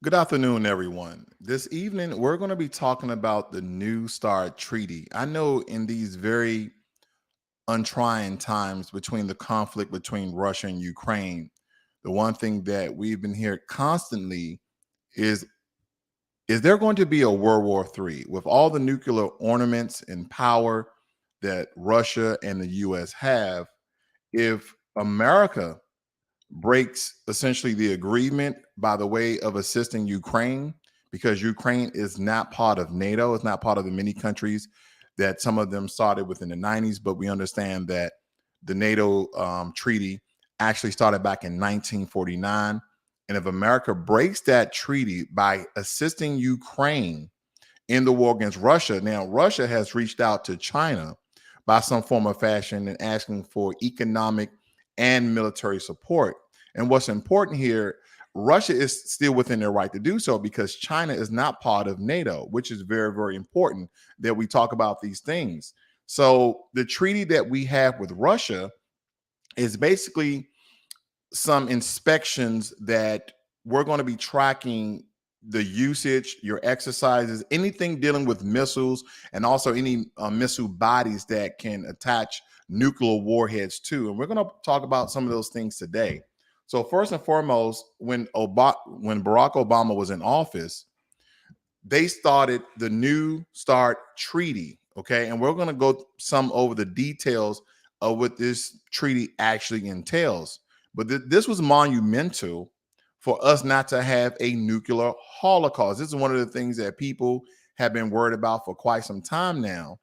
Good afternoon, everyone. This evening, we're going to be talking about the New START Treaty. I know in these very untrying times between the conflict between Russia and Ukraine, the one thing that we've been hearing constantly is is there going to be a World War III with all the nuclear ornaments and power that Russia and the US have? If America breaks essentially the agreement by the way of assisting Ukraine because Ukraine is not part of NATO. It's not part of the many countries that some of them started within the 90s, but we understand that the NATO treaty actually started back in 1949. And if America breaks that treaty by assisting Ukraine in the war against Russia, now Russia has reached out to China by some form of fashion and asking for economic and military support. And what's important here, Russia is still within their right to do so because China is not part of NATO, which is very, very important that we talk about these things. So the treaty that we have with Russia is basically some inspections that we're going to be tracking the usage, your exercises, anything dealing with missiles, and also any missile bodies that can attach nuclear warheads to. And we're going to talk about some of those things today. So first and foremost, when Barack Obama was in office, they started the New START Treaty. Okay, and we're going to go some over the details of what this treaty actually entails. But this was monumental for us not to have a nuclear holocaust. This is one of the things that people have been worried about for quite some time now.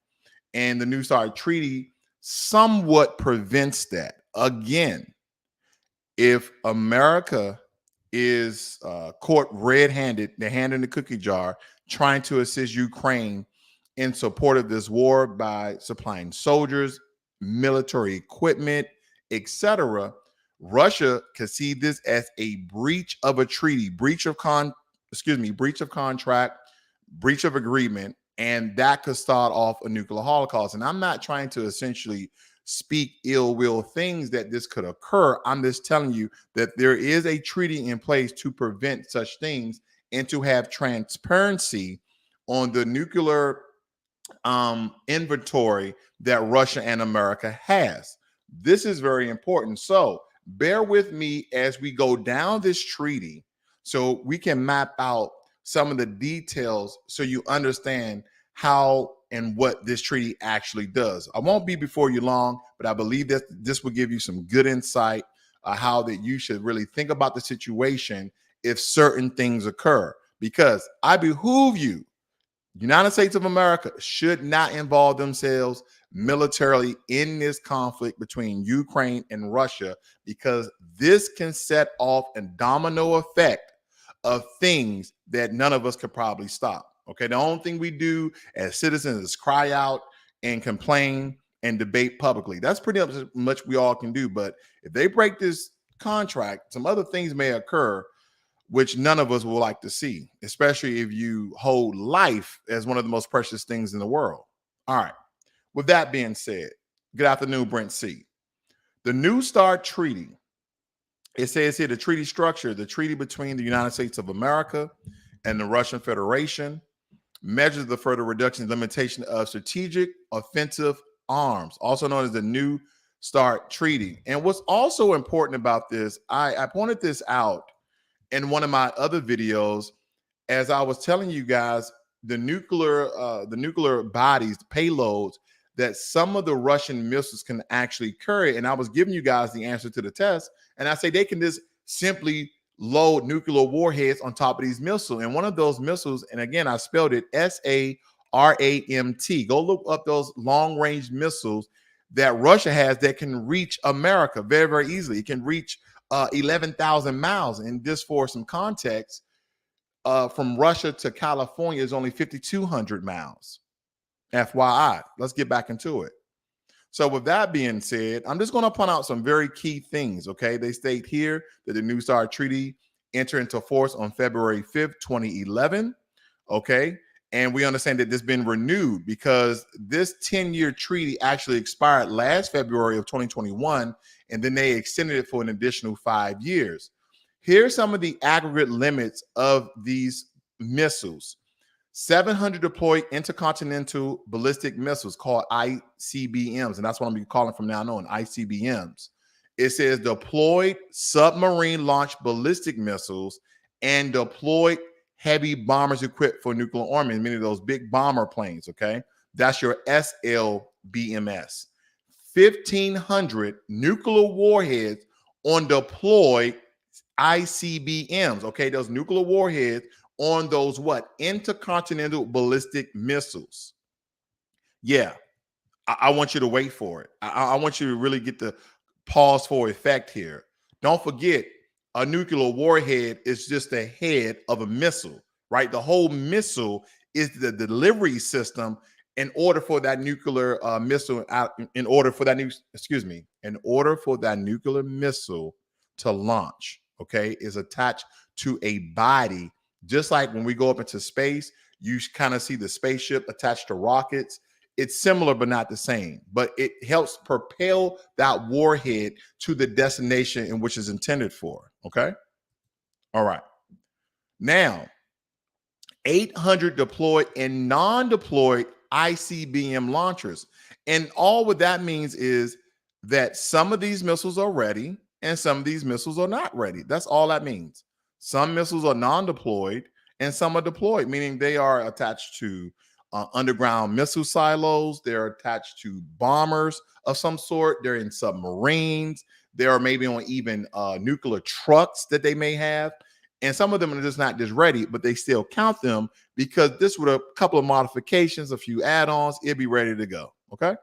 And the New START Treaty somewhat prevents that. Again, if America is caught red-handed, the hand in the cookie jar, trying to assist Ukraine in support of this war by supplying soldiers, military equipment, etc., Russia could see this as a breach of a treaty, breach of contract, breach of agreement, and that could start off a nuclear holocaust. And I'm not trying to essentially speak ill will things that this could occur. I'm just telling you that there is a treaty in place to prevent such things and to have transparency on the nuclear inventory that Russia and America has. This is very important. So bear with me as we go down this treaty so we can map out some of the details so you understand how and what this treaty actually does. I won't be before you long, but I believe that this will give you some good insight how that you should really think about the situation if certain things occur. Because I behoove you, United States of America should not involve themselves militarily in this conflict between Ukraine and Russia because this can set off a domino effect of things that none of us could probably stop. Okay, the only thing we do as citizens is cry out and complain and debate publicly. That's pretty much we all can do. But if they break this contract, some other things may occur which none of us will like to see, especially if you hold life as one of the most precious things in the world. All right. With that being said, good afternoon, Brent C. The New START Treaty, it says here the treaty structure, the treaty between the United States of America and the Russian Federation measures the further reduction and limitation of strategic offensive arms, also known as the New START Treaty. And what's also important about this, I pointed this out in one of my other videos, as I was telling you guys, the nuclear bodies, the payloads that some of the Russian missiles can actually carry. And I was giving you guys the answer to the test. And I say they can just simply load nuclear warheads on top of these missiles. And one of those missiles, and again, I spelled it SARAMT. Go look up those long-range missiles that Russia has that can reach America very, very easily. It can reach 11,000 miles. And just for some context, from Russia to California is only 5,200 miles. FYI, let's get back into it. So with that being said, I'm just going to point out some very key things, okay? They state here that the New START Treaty entered into force on February 5th, 2011, okay? And we understand that this has been renewed because this 10-year treaty actually expired last February of 2021, and then they extended it for an additional 5 years. Here's some of the aggregate limits of these missiles. 700 deployed intercontinental ballistic missiles called ICBMs, and that's what I'm going to be calling from now on, ICBMs. It says deployed submarine launched ballistic missiles and deployed heavy bombers equipped for nuclear armament, meaning those big bomber planes, okay? That's your SLBMS. 1,500 nuclear warheads on deployed ICBMs, okay? Those nuclear warheads on those what? Intercontinental ballistic missiles. Yeah, I want you to wait for it. I want you to really get the pause for effect here. Don't forget, a nuclear warhead is just the head of a missile, right? The whole missile is the delivery system in order for that nuclear missile in order for that nuclear missile to launch, okay, is attached to a body. Just like when we go up into space, you kind of see the spaceship attached to rockets. It's similar, but not the same. But it helps propel that warhead to the destination in which it's intended for. Okay. All right. Now, 800 deployed and non-deployed ICBM launchers. And all what that means is that some of these missiles are ready and some of these missiles are not ready. That's all that means. Some missiles are non-deployed and some are deployed, meaning they are attached to underground missile silos. They're attached to bombers of some sort. They're in submarines. They are maybe on even nuclear trucks that they may have. And some of them are just not just ready, but they still count them because this with a couple of modifications, a few add-ons, it'd be ready to go. Okay.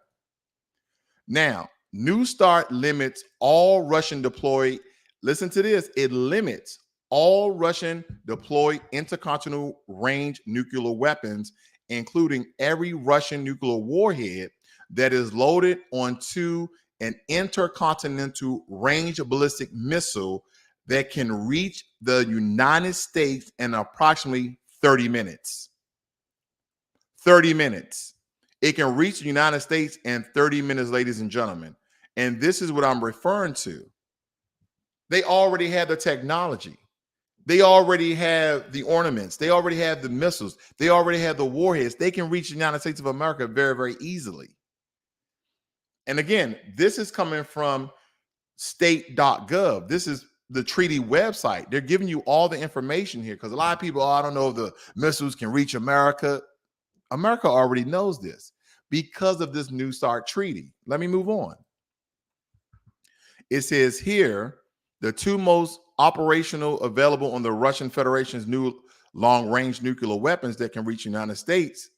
Now, New START limits all Russian deployed. Listen to this. It limits all Russian deployed intercontinental range nuclear weapons, including every Russian nuclear warhead that is loaded onto an intercontinental range ballistic missile that can reach the United States in approximately 30 minutes. 30 minutes. It can reach the United States in 30 minutes, ladies and gentlemen. And this is what I'm referring to. They already have the technology. They already have the ornaments. They already have the missiles. They already have the warheads. They can reach the United States of America very, very easily. And again, this is coming from state.gov. This is the treaty website. They're giving you all the information here because a lot of people, I don't know if the missiles can reach America. America already knows this because of this New START treaty. Let me move on. It says here, the two most operational available on the Russian Federation's new long-range nuclear weapons that can reach the United States.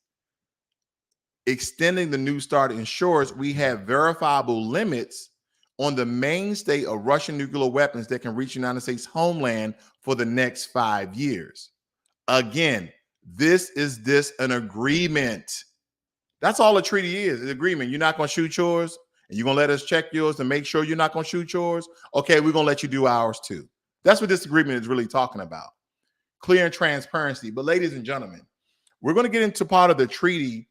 Extending the New START ensures we have verifiable limits on the mainstay of Russian nuclear weapons that can reach the United States homeland for the next 5 years. Again, this is an agreement. That's all a treaty is, an agreement. You're not going to shoot yours, and you're going to let us check yours to make sure you're not going to shoot yours. Okay, we're going to let you do ours too. That's what this agreement is really talking about. Clear and transparency. But ladies and gentlemen, we're going to get into part of the treaty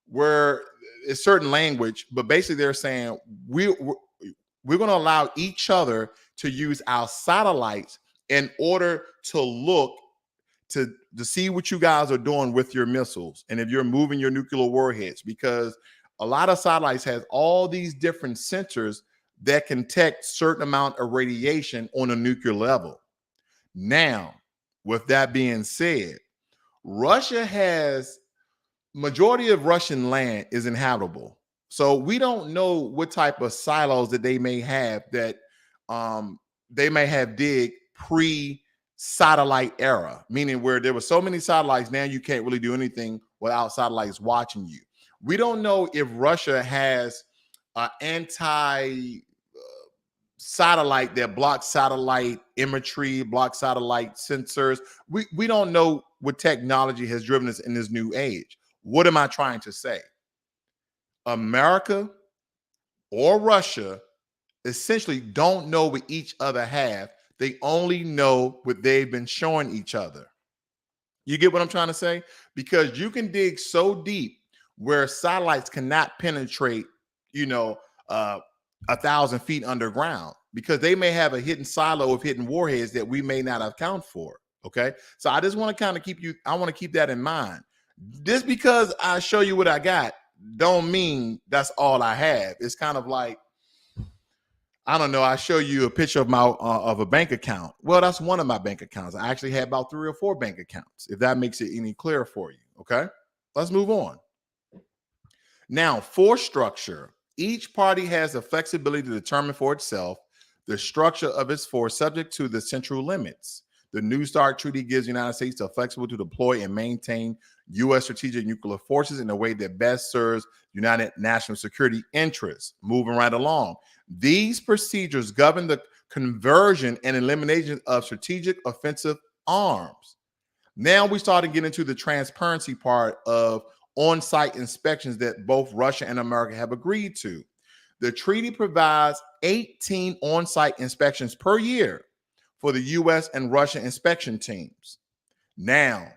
where it's certain language, but basically they're saying we're going to allow each other to use our satellites in order to look to see what you guys are doing with your missiles and if you're moving your nuclear warheads, because a lot of satellites has all these different sensors that can detect certain amount of radiation on a nuclear level. Now, with that being said, Russia has majority of Russian land is inhabitable. So we don't know what type of silos that they may have that they may have dig pre-satellite era, meaning where there were so many satellites, now you can't really do anything without satellites watching you. We don't know if Russia has anti satellite that blocks satellite imagery, blocks satellite sensors. We don't know what technology has driven us in this new age. What am I trying to say? America or Russia essentially don't know what each other have. They only know what they've been showing each other. You get what I'm trying to say? Because you can dig so deep where satellites cannot penetrate, 1,000 feet underground. because they may have a hidden silo of hidden warheads that we may not account for. Okay. So I just want to kind of I want to keep that in mind. Just because I show you what I got, don't mean that's all I have. It's kind of like, I don't know, I show you a picture of my of a bank account. Well, that's one of my bank accounts. I actually have about 3 or 4 bank accounts, if that makes it any clearer for you. Okay. Let's move on. Now, force structure. Each party has the flexibility to determine for itself the structure of its force subject to the central limits. The New START Treaty gives the United States the flexibility to deploy and maintain U.S. strategic nuclear forces in a way that best serves United national security interests. Moving right along. These procedures govern the conversion and elimination of strategic offensive arms. Now we start to get into the transparency part of on-site inspections that both Russia and America have agreed to. The treaty provides 18 on-site inspections per year for the U.S. and Russian inspection teams. Now,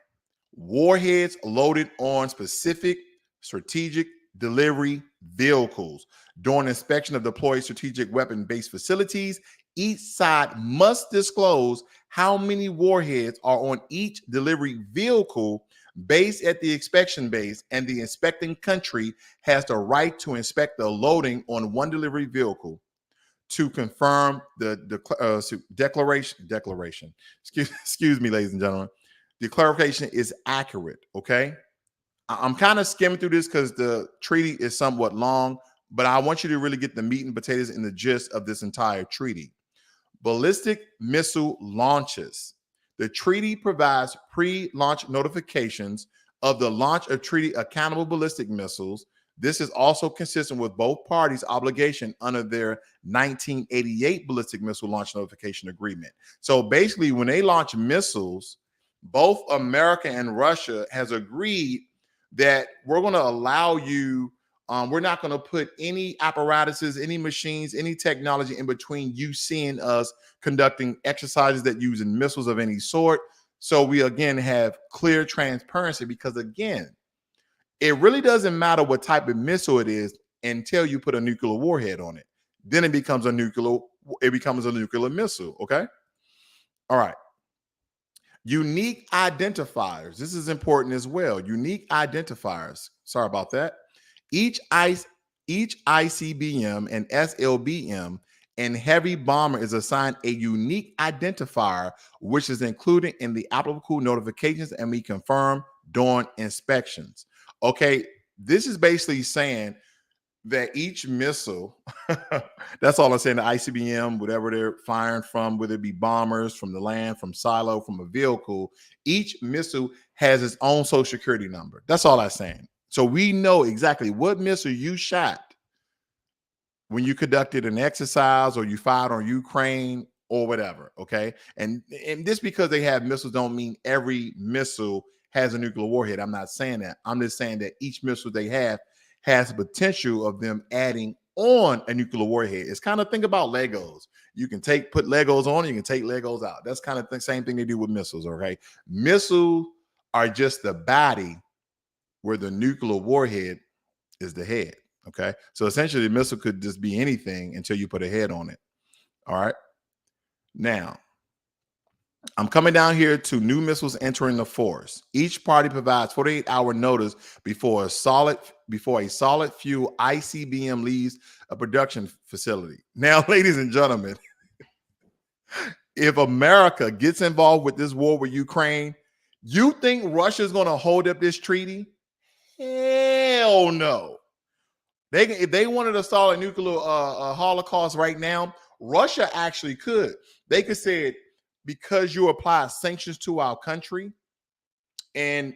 warheads loaded on specific strategic delivery vehicles. During inspection of deployed strategic weapon-based facilities, each side must disclose how many warheads are on each delivery vehicle based at the inspection base, and the inspecting country has the right to inspect the loading on one delivery vehicle to confirm the declaration. Excuse me, ladies and gentlemen. The clarification is accurate. Okay. I'm kind of skimming through this because the treaty is somewhat long, but I want you to really get the meat and potatoes and the gist of this entire treaty. Ballistic missile launches. The treaty provides pre-launch notifications of the launch of treaty accountable ballistic missiles. This is also consistent with both parties' obligation under their 1988 ballistic missile launch notification agreement. So basically, when they launch missiles, both America and Russia has agreed that we're going to allow you, we're not going to put any apparatuses, any machines, any technology in between you seeing us conducting exercises that using missiles of any sort. So we again have clear transparency, because again, it really doesn't matter what type of missile it is until you put a nuclear warhead on it. Then it becomes a nuclear missile. Okay. All right. Unique identifiers. This is important as well. Unique identifiers. Sorry about that. Each ICBM and SLBM and heavy bomber is assigned a unique identifier, which is included in the applicable notifications and we confirm during inspections. Okay, this is basically saying that each missile, that's all I'm saying, the ICBM, whatever they're firing from, whether it be bombers, from the land, from silo, from a vehicle, each missile has its own social security number. That's all I'm saying. So we know exactly what missile you shot when you conducted an exercise or you fired on Ukraine or whatever, okay? And just because they have missiles don't mean every missile has a nuclear warhead. I'm not saying that. I'm just saying that each missile they have has the potential of them adding on a nuclear warhead. It's kind of, think about Legos. You can put Legos on, you can take Legos out. That's kind of the same thing they do with missiles, okay? Missiles are just the body where the nuclear warhead is the head, okay? So essentially, the missile could just be anything until you put a head on it, all right? Now, I'm coming down here to new missiles entering the force. Each party provides 48-hour notice before a solid fuel ICBM leaves a production facility. Now, ladies and gentlemen, if America gets involved with this war with Ukraine, you think Russia is going to hold up this treaty? Hell no. If they wanted to start a nuclear holocaust right now, Russia actually could. They could say, because you apply sanctions to our country and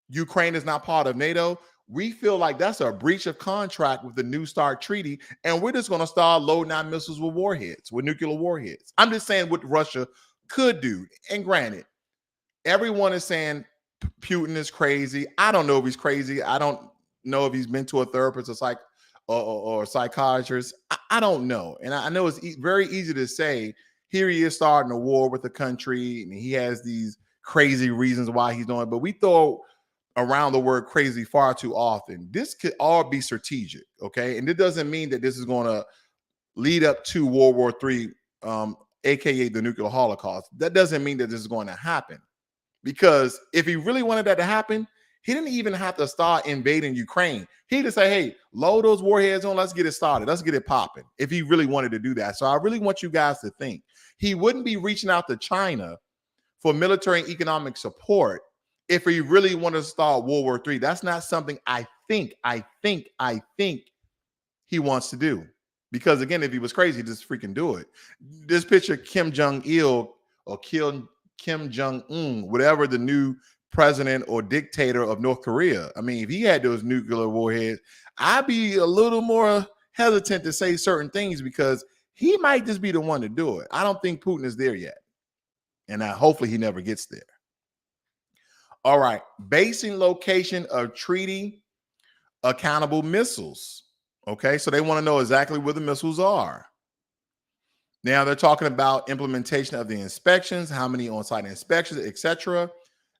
Ukraine is not part of NATO, we feel like that's a breach of contract with the New START Treaty, and we're just going to start loading our missiles with warheads, with nuclear warheads. I'm just saying what Russia could do. And granted, everyone is saying Putin is crazy. I don't know if he's crazy. I don't know if he's been to a therapist or psychiatrist. I don't know. And I know it's very easy to say, here he is starting a war with the country, and he has these crazy reasons why he's doing it. But we throw around the word crazy far too often. This could all be strategic, okay? And it doesn't mean that this is going to lead up to World War III aka the nuclear holocaust. That doesn't mean that this is going to happen. Because if he really wanted that to happen, he didn't even have to start invading Ukraine. He'd just say, hey, load those warheads on. Let's get it started. Let's get it popping. If he really wanted to do that. So I really want you guys to think he wouldn't be reaching out to China for military and economic support if he really wanted to start World War III. That's not something I think he wants to do. Because again, if he was crazy, he'd just freaking do it. This picture, Kim Jong-il or Kim Jong-un, whatever the new president or dictator of North Korea. I mean, if he had those nuclear warheads, I'd be a little more hesitant to say certain things because he might just be the one to do it. I don't think Putin is there yet. And hopefully he never gets there. All right. Basing location of treaty accountable missiles. Okay. So they want to know exactly where the missiles are. Now they're talking about implementation of the inspections, how many on-site inspections, etc.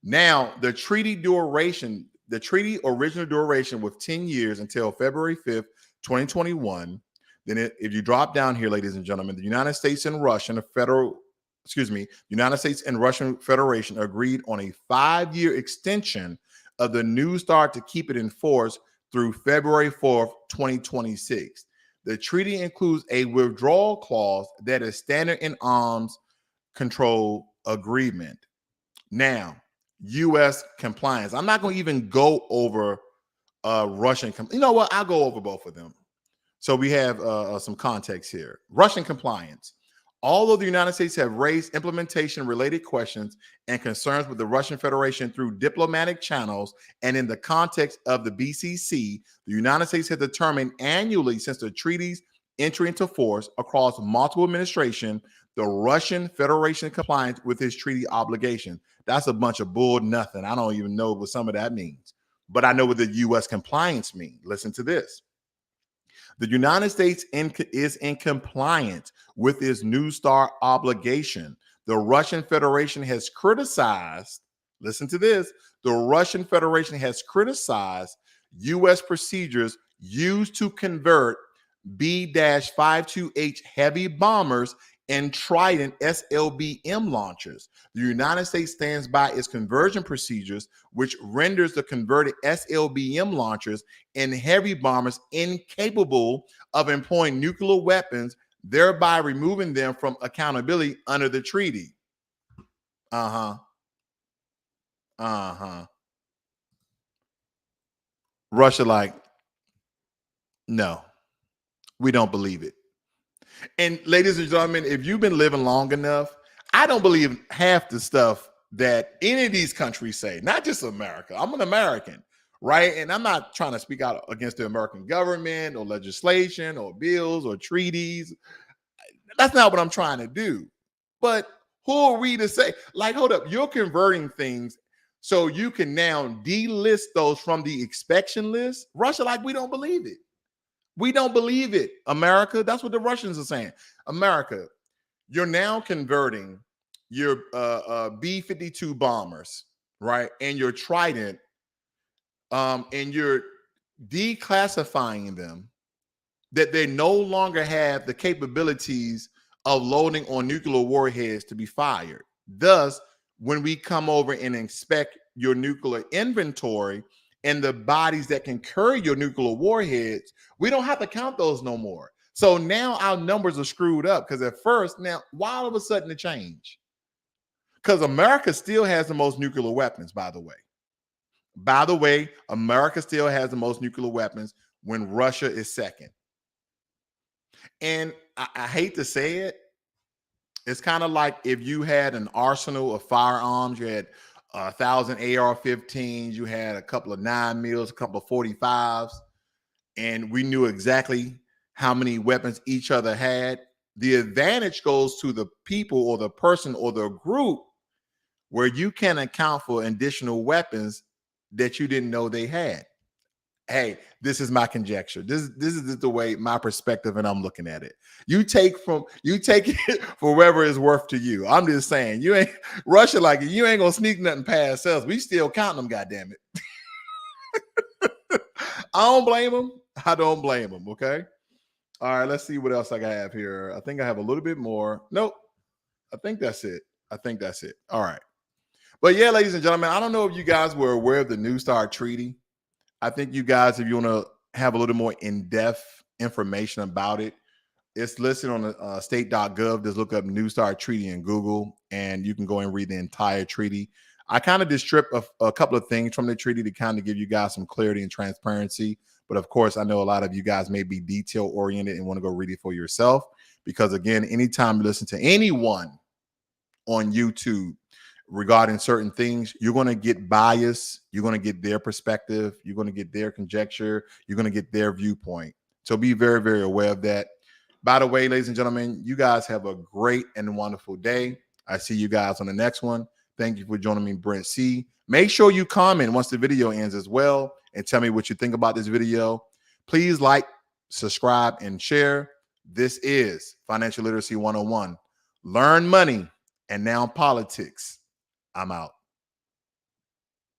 Now the treaty duration, the treaty original duration was 10 years until February 5th, 2021. Then if you drop down here, ladies and gentlemen, the United States and Russian United States and Russian Federation agreed on a 5-year extension of the New START to keep it in force through February 4th, 2026. The treaty includes a withdrawal clause that is standard in arms control agreement. Now, U.S. compliance. I'm not going to even go over Russian. You know what? I'll go over both of them. So we have some context here. Russian compliance. Although the United States have raised implementation-related questions and concerns with the Russian Federation through diplomatic channels and in the context of the BCC, the United States has determined annually since the treaty's entry into force across multiple administrations, the Russian Federation compliance with its treaty obligation. That's a bunch of bull nothing. I don't even know what some of that means, but I know what the U.S. compliance means. Listen to this. The United States is in compliance with its New START obligation. The Russian Federation has criticized, listen to this, the Russian Federation has criticized U.S. procedures used to convert B-52H heavy bombers and Trident SLBM launchers. The United States stands by its conversion procedures, which renders the converted SLBM launchers and heavy bombers incapable of employing nuclear weapons, thereby removing them from accountability under the treaty. Russia like, no, we don't believe it. And ladies and gentlemen, if you've been living long enough, I don't believe half the stuff that any of these countries say, not just America. I'm an American, right? And I'm not trying to speak out against the American government or legislation or bills or treaties. That's not what I'm trying to do. But who are we to say, like, hold up, you're converting things so you can now delist those from the inspection list? Russia, like, we don't believe it. We don't believe it, America. That's what the Russians are saying. America, you're now converting your B-52 bombers, right? And your Trident, and you're declassifying them that they no longer have the capabilities of loading on nuclear warheads to be fired. Thus, when we come over and inspect your nuclear inventory and the bodies that can carry your nuclear warheads, we don't have to count those no more. So now our numbers are screwed up because at first, now, why all of a sudden the change? Because America still has the most nuclear weapons, by the way. By the way, America still has the most nuclear weapons when Russia is second. And I hate to say it, it's kind of like if you had an arsenal of firearms, you had 1,000 AR-15s, you had a couple of 9mm, a couple of 45s, and we knew exactly how many weapons each other had. The advantage goes to the people or the person or the group where you can account for additional weapons that you didn't know they had. Hey, this is my conjecture. This is the way, my perspective, and I'm looking at it. You take it for wherever it's worth to you. I'm just saying, you ain't Russia like it. You ain't gonna sneak nothing past us. We still counting them, goddamn it. I don't blame them. I don't blame them. Okay. All right, let's see what else I have here. I think I have a little bit more. Nope. I think that's it. I think that's it. All right. But yeah, ladies and gentlemen, I don't know if you guys were aware of the New START Treaty. I think you guys, if you want to have a little more in-depth information about it, it's listed on the state.gov. Just look up New START Treaty in Google, and you can go and read the entire treaty. I kind of just strip a couple of things from the treaty to kind of give you guys some clarity and transparency. But of course, I know a lot of you guys may be detail oriented and want to go read it for yourself. Because again, anytime you listen to anyone on YouTube regarding certain things, you're going to get bias. You're going to get their perspective. You're going to get their conjecture. You're going to get their viewpoint. So be very, very aware of that. By the way, ladies and gentlemen, you guys have a great and wonderful day. I see you guys on the next one. Thank you for joining me, Brent C. Make sure you comment once the video ends as well and tell me what you think about this video. Please like, subscribe, and share. This is Financial Literacy 101. Learn money and now politics. I'm out.